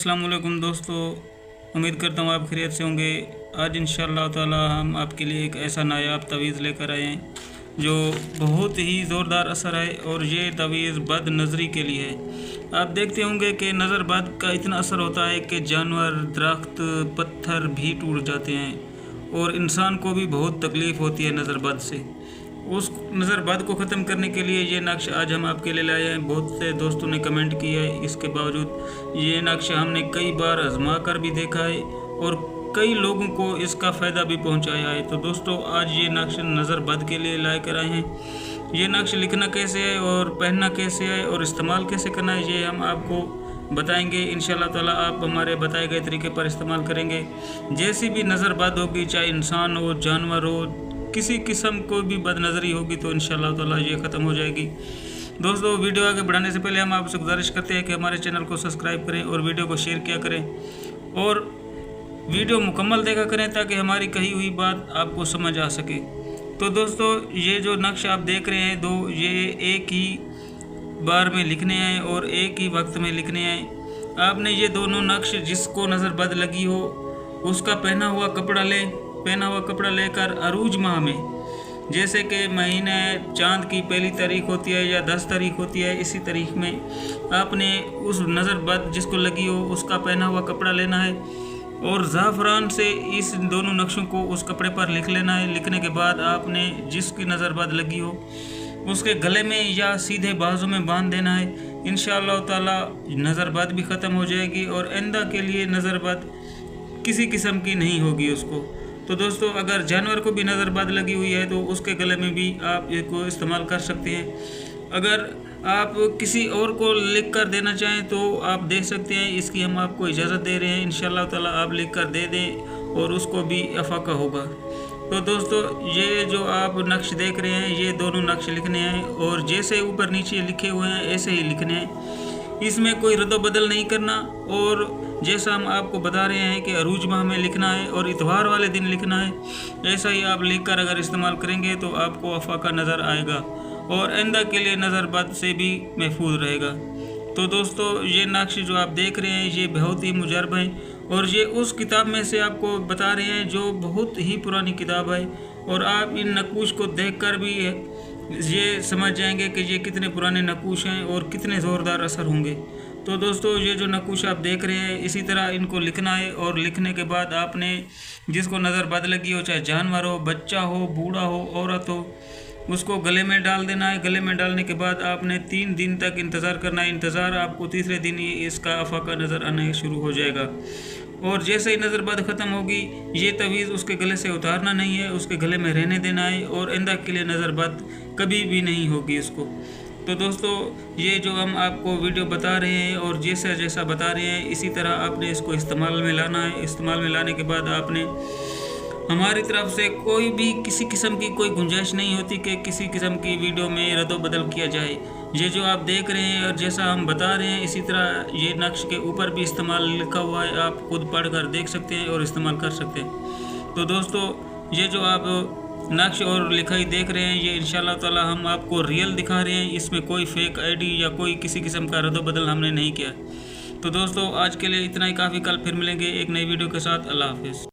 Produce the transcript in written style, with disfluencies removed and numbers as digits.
अस्सलाम वालेकुम दोस्तों, उम्मीद करता हूँ आप खैरियत से होंगे। आज इंशाअल्लाह ताला हम आपके लिए एक ऐसा नायाब तवीज़ लेकर आए हैं जो बहुत ही ज़ोरदार असर है और ये तवीज़ बद नज़री के लिए है। आप देखते होंगे कि नज़र बद का इतना असर होता है कि जानवर, दरख्त, पत्थर भी टूट जाते हैं और इंसान को भी बहुत तकलीफ़ होती है नज़र बद से। उस नज़र बद को ख़त्म करने के लिए ये नक्श आज हम आपके लिए लाए हैं। बहुत से दोस्तों ने कमेंट किया है, इसके बावजूद ये नक्श हमने कई बार आजमा कर भी देखा है और कई लोगों को इसका फ़ायदा भी पहुंचाया है। तो दोस्तों आज ये नक्श नज़र बद के लिए लाए कर आए हैं। ये नक्श लिखना कैसे है और पहनना कैसे है और इस्तेमाल कैसे करना है ये हम आपको बताएंगे। इंशाअल्लाह ताला आप हमारे बताए गए तरीके पर इस्तेमाल करेंगे। जैसी भी नज़र बद होगी, चाहे इंसान हो, जानवर हो, किसी किस्म को भी बदनज़री होगी तो इंशाअल्लाह ताला ये ख़त्म हो जाएगी। दोस्तों वीडियो आगे बढ़ाने से पहले हम आपसे गुजारिश करते हैं कि हमारे चैनल को सब्सक्राइब करें और वीडियो को शेयर किया करें और वीडियो मुकम्मल देखा करें ताकि हमारी कही हुई बात आपको समझ आ सके। तो दोस्तों ये जो नक्श आप देख रहे हैं ये एक ही बार में लिखने हैं और एक ही वक्त में लिखने हैं। आपने ये दोनों नक्श जिसको नज़र बद लगी हो उसका पहना हुआ कपड़ा लेकर अरूज माह में, जैसे कि महीने चांद की पहली तारीख होती है या 10 तारीख होती है, इसी तारीख में आपने उस नज़र बद जिसको लगी हो उसका पहना हुआ कपड़ा लेना है और ज़ाफ़रान से इस दोनों नक्शों को उस कपड़े पर लिख लेना है। लिखने के बाद आपने जिसकी नज़र बद लगी हो उसके गले में या सीधे बाजू में बांध देना है। इंशाअल्लाह ताला नज़र बद भी ख़त्म हो जाएगी और आइंदा के लिए नज़र बद किसी किस्म की नहीं होगी उसको। तो दोस्तों अगर जानवर को भी नज़र बद लगी हुई है तो उसके गले में भी आप इसको इस्तेमाल कर सकते हैं। अगर आप किसी और को लिख कर देना चाहें तो आप दे सकते हैं, इसकी हम आपको इजाज़त दे रहे हैं। इंशाअल्लाह ताला आप लिख कर दे दें और उसको भी अफाका होगा। तो दोस्तों ये जो आप नक्श देख रहे हैं ये दोनों नक्श लिखने हैं और जैसे ऊपर नीचे लिखे हुए हैं ऐसे ही लिखने हैं, इसमें कोई रद्द बदल नहीं करना। और जैसा हम आपको बता रहे हैं कि अरूज माह में लिखना है और इतवार वाले दिन लिखना है, ऐसा ही आप लिख कर अगर इस्तेमाल करेंगे तो आपको अफाका नज़र आएगा और आइंदा के लिए नज़र बद से भी महफूज रहेगा। तो दोस्तों ये नक्श जो आप देख रहे हैं ये बहुत ही मुजरब है और ये उस किताब में से आपको बता रहे हैं जो बहुत ही पुरानी किताब है और आप इन नक्श को देख कर भी ये समझ जाएंगे कि ये कितने पुराने नक्श हैं और कितने ज़ोरदार असर होंगे। तो दोस्तों ये जो नक्श आप देख रहे हैं इसी तरह इनको लिखना है और लिखने के बाद आपने जिसको नज़र बद लगी हो, चाहे जानवर हो, बच्चा हो, बूढ़ा हो, औरत हो, उसको गले में डाल देना है। गले में डालने के बाद आपने 3 दिन तक इंतज़ार करना है। इंतज़ार आपको तीसरे दिन ही इसका अफाका नज़र आना शुरू हो जाएगा और जैसे ही नज़र बद ख़त्म होगी ये तवीज़ उसके गले से उतारना नहीं है, उसके गले में रहने देना है और आइंदा के लिए नज़र बद कभी भी नहीं होगी इसको। तो दोस्तों ये जो हम आपको वीडियो बता रहे हैं और जैसा बता रहे हैं इसी तरह आपने इसको इस्तेमाल में लाना है। इस्तेमाल में लाने के बाद आपने हमारी तरफ से कोई भी किसी किस्म की कोई गुंजाइश नहीं होती कि किसी किस्म की वीडियो में रद्द बदल किया जाए। ये जो आप देख रहे हैं और जैसा हम बता रहे हैं इसी तरह ये नक्श के ऊपर भी इस्तेमाल लिखा हुआ है, आप खुद पढ़ कर देख सकते हैं और इस्तेमाल कर सकते हैं। तो दोस्तों ये जो आप नक्श और लिखाई देख रहे हैं ये इंशाअल्लाह ताला हम आपको रियल दिखा रहे हैं, इसमें कोई फेक आईडी या कोई किसी किस्म का रद्द बदल हमने नहीं किया। तो दोस्तों आज के लिए इतना ही काफ़ी। कल फिर मिलेंगे एक नई वीडियो के साथ। अल्लाह हाफिज़।